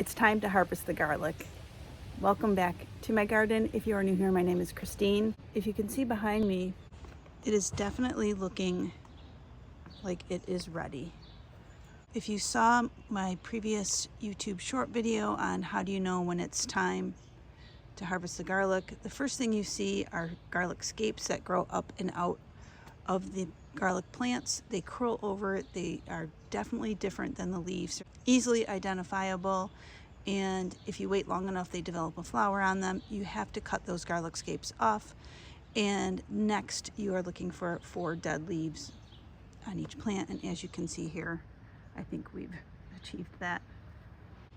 It's time to harvest the garlic. Welcome back to my garden. If you are new here, my name is Christine. If you can see behind me, it is definitely looking like it is ready. If you saw my previous YouTube short video on how do you know when it's time to harvest the garlic, the first thing you see are garlic scapes that grow up and out of the garlic plants. They curl over. They are definitely different than the leaves. Easily identifiable, and if you wait long enough they develop a flower on them. You have to cut those garlic scapes off, and next you are looking for 4 dead leaves on each plant, and as you can see here, I think we've achieved that.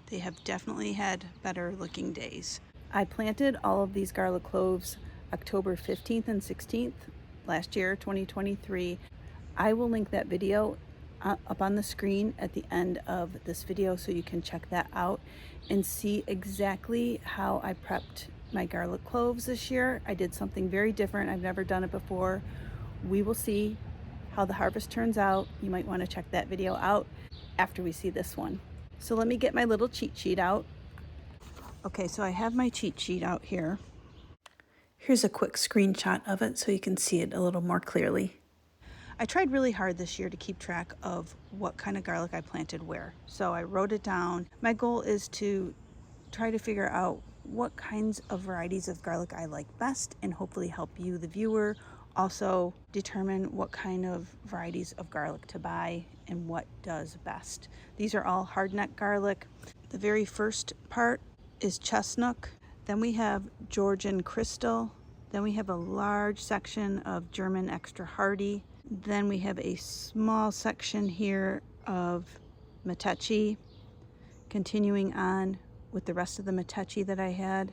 They have definitely had better looking days. I planted all of these garlic cloves October 15th and 16th last year, 2023. I will link that video up on the screen at the end of this video so you can check that out and see exactly how I prepped my garlic cloves this year. I did something very different. I've never done it before. We will see how the harvest turns out. You might want to check that video out after we see this one. So let me get my little cheat sheet out. Okay, so I have my cheat sheet out here. Here's a quick screenshot of it so you can see it a little more clearly. I tried really hard this year to keep track of what kind of garlic I planted where. So I wrote it down. My goal is to try to figure out what kinds of varieties of garlic I like best and hopefully help you, the viewer, also determine what kind of varieties of garlic to buy and what does best. These are all hardneck garlic. The very first part is chestnut. Then we have Georgian crystal. Then we have a large section of German extra hardy. Then we have a small section here of Metechi, continuing on with the rest of the Metechi that I had.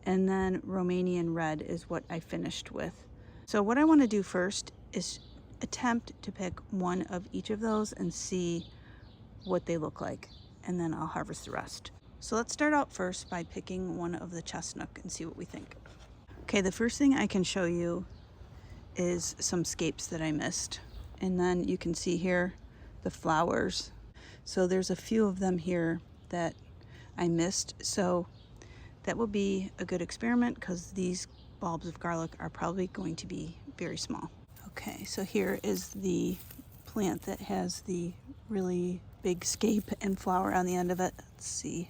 And then Romanian red is what I finished with. So what I want to do first is attempt to pick one of each of those and see what they look like. And then I'll harvest the rest. So let's start out first by picking one of the chestnut and see what we think. Okay, the first thing I can show you is some scapes that I missed. And then you can see here the flowers. So there's a few of them here that I missed. So that will be a good experiment because these bulbs of garlic are probably going to be very small. Okay, so here is the plant that has the really big scape and flower on the end of it. Let's see.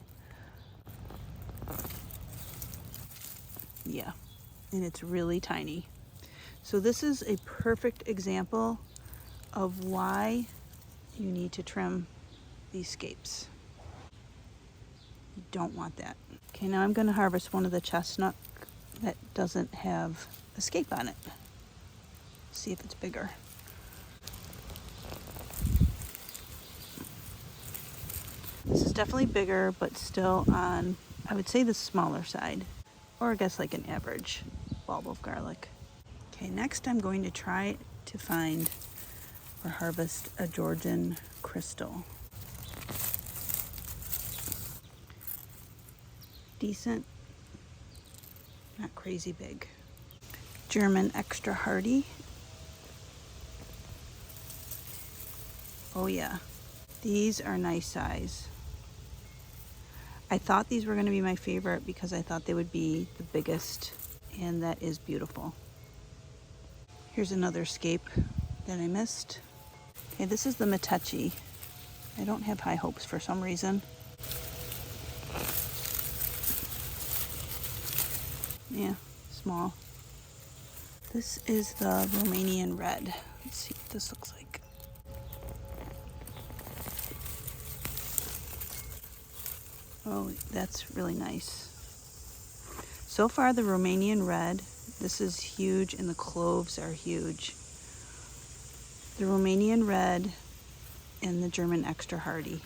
Yeah, and it's really tiny. So this is a perfect example of why you need to trim these scapes. You don't want that. Okay, now I'm going to harvest one of the chestnut that doesn't have a scape on it. See if it's bigger. This is definitely bigger, but still on, I would say, the smaller side, or I guess like an average bulb of garlic. Okay, next I'm going to try to find or harvest a Georgian crystal. Decent, not crazy big. German extra hardy. Oh yeah, these are nice size. I thought these were going to be my favorite because I thought they would be the biggest, and that is beautiful. Here's another scape that I missed. Okay, this is the Metechi. I don't have high hopes for some reason. Yeah, small. This is the Romanian red. Let's see what this looks like. Oh, that's really nice. So far, the Romanian red, this is huge, and the cloves are huge. The Romanian red and the German extra hardy.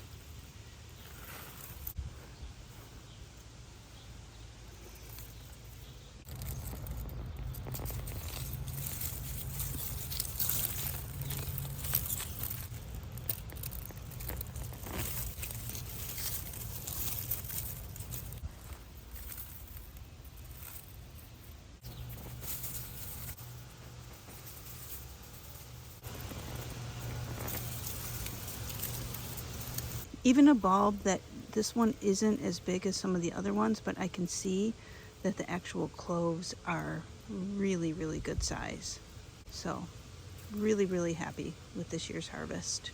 Even a bulb that This one isn't as big as some of the other ones, but I can see that the actual cloves are really, really good size. So really, really happy with this year's harvest.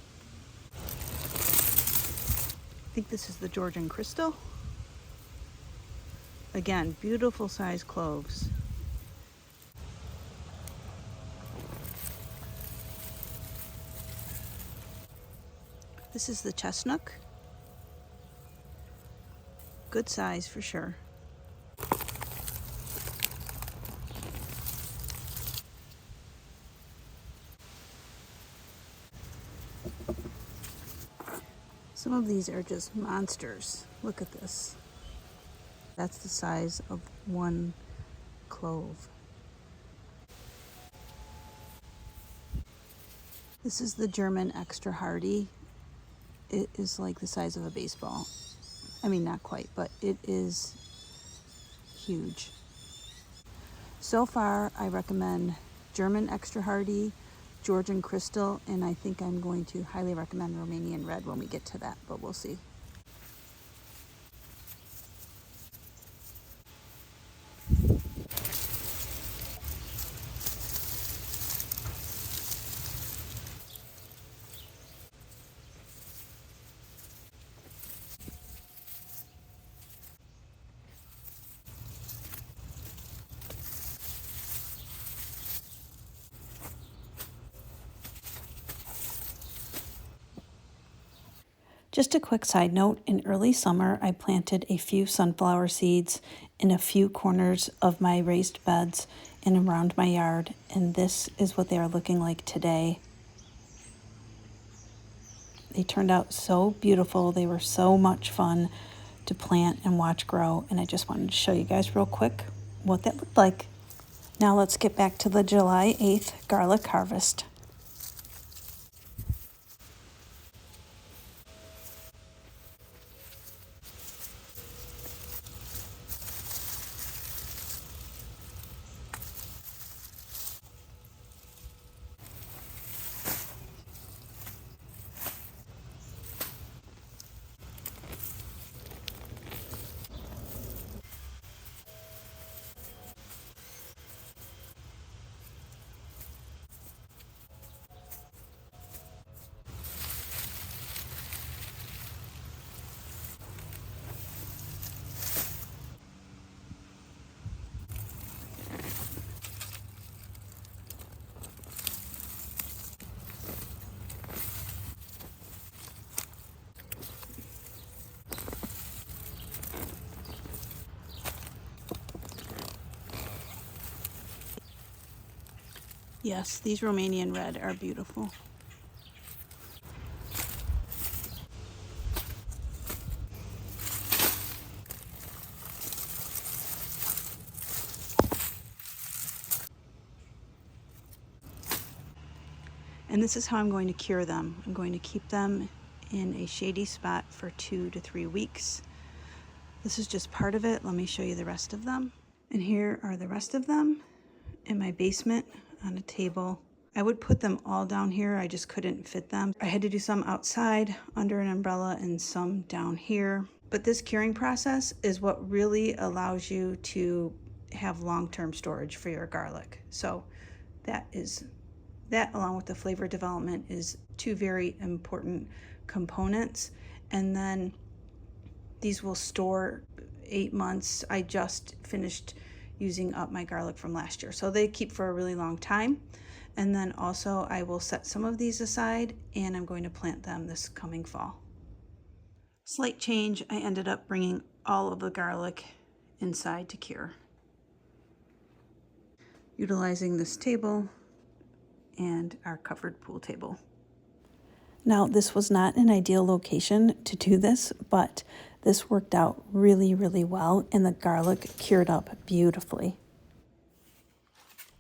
I think this is the Georgian Crystal. Again, beautiful size cloves. This is the chestnut. Good size for sure. Some of these are just monsters. Look at this. That's the size of one clove. This is the German Extra Hardy. It is like the size of a baseball. I mean, not quite, but it is huge. So far, I recommend German Extra Hardy, Georgian Crystal, and I think I'm going to highly recommend Romanian Red when we get to that, but we'll see. Just a quick side note, in early summer, I planted a few sunflower seeds in a few corners of my raised beds and around my yard, and this is what they are looking like today. They turned out so beautiful. They were so much fun to plant and watch grow, and I just wanted to show you guys real quick what that looked like. Now let's get back to the July 8th garlic harvest. Yes, these Romanian Red are beautiful. And this is how I'm going to cure them. I'm going to keep them in a shady spot for 2 to 3 weeks. This is just part of it. Let me show you the rest of them. And here are the rest of them in my basement on a table. I would put them all down here. I just couldn't fit them. I had to do some outside under an umbrella and some down here. But this curing process is what really allows you to have long-term storage for your garlic. So that along with the flavor development is 2 very important components. And then these will store 8 months. I just finished using up my garlic from last year, so they keep for a really long time. And then also I will set some of these aside, and I'm going to plant them this coming fall. Slight change, I ended up bringing all of the garlic inside to cure, utilizing this table and our covered pool table. Now, this was not an ideal location to do this, but this worked out really, really well, and the garlic cured up beautifully.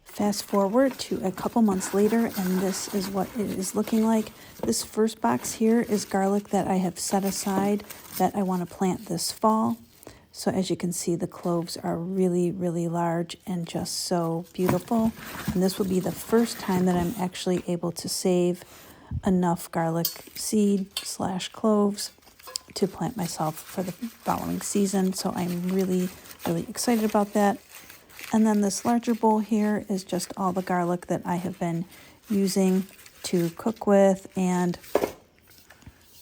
Fast forward to a couple months later, and this is what it is looking like. This first box here is garlic that I have set aside that I want to plant this fall. So as you can see, the cloves are really, really large and just so beautiful. And this will be the first time that I'm actually able to save enough garlic seed / cloves to plant myself for the following season. So I'm really, really excited about that. And then this larger bowl here is just all the garlic that I have been using to cook with. And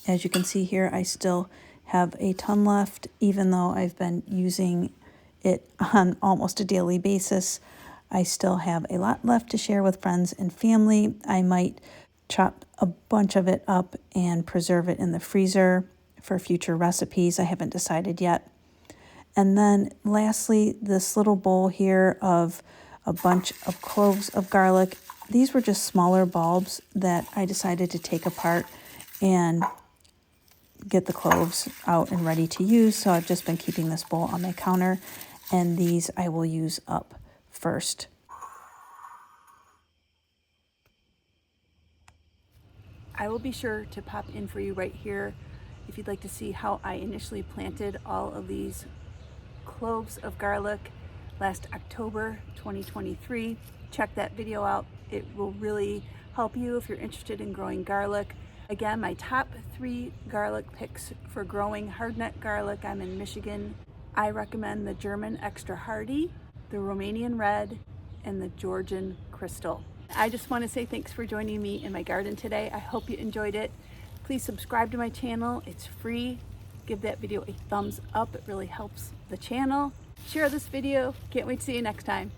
as you can see here, I still have a ton left, even though I've been using it on almost a daily basis. I still have a lot left to share with friends and family. I might chop a bunch of it up and preserve it in the freezer for future recipes. I haven't decided yet. And then lastly, this little bowl here of a bunch of cloves of garlic. These were just smaller bulbs that I decided to take apart and get the cloves out and ready to use. So I've just been keeping this bowl on my counter, and these I will use up first. I will be sure to pop in for you right here if you'd like to see how I initially planted all of these cloves of garlic last October 2023. Check that video out. It will really help you if you're interested in growing garlic. Again, my top 3 garlic picks for growing hardneck garlic. I'm in Michigan. I recommend the German Extra Hardy, the Romanian Red, and the Georgian Crystal. I just want to say thanks for joining me in my garden today. I hope you enjoyed it. Please subscribe to my channel. It's free. Give that video a thumbs up. It really helps the channel. Share this video. Can't wait to see you next time.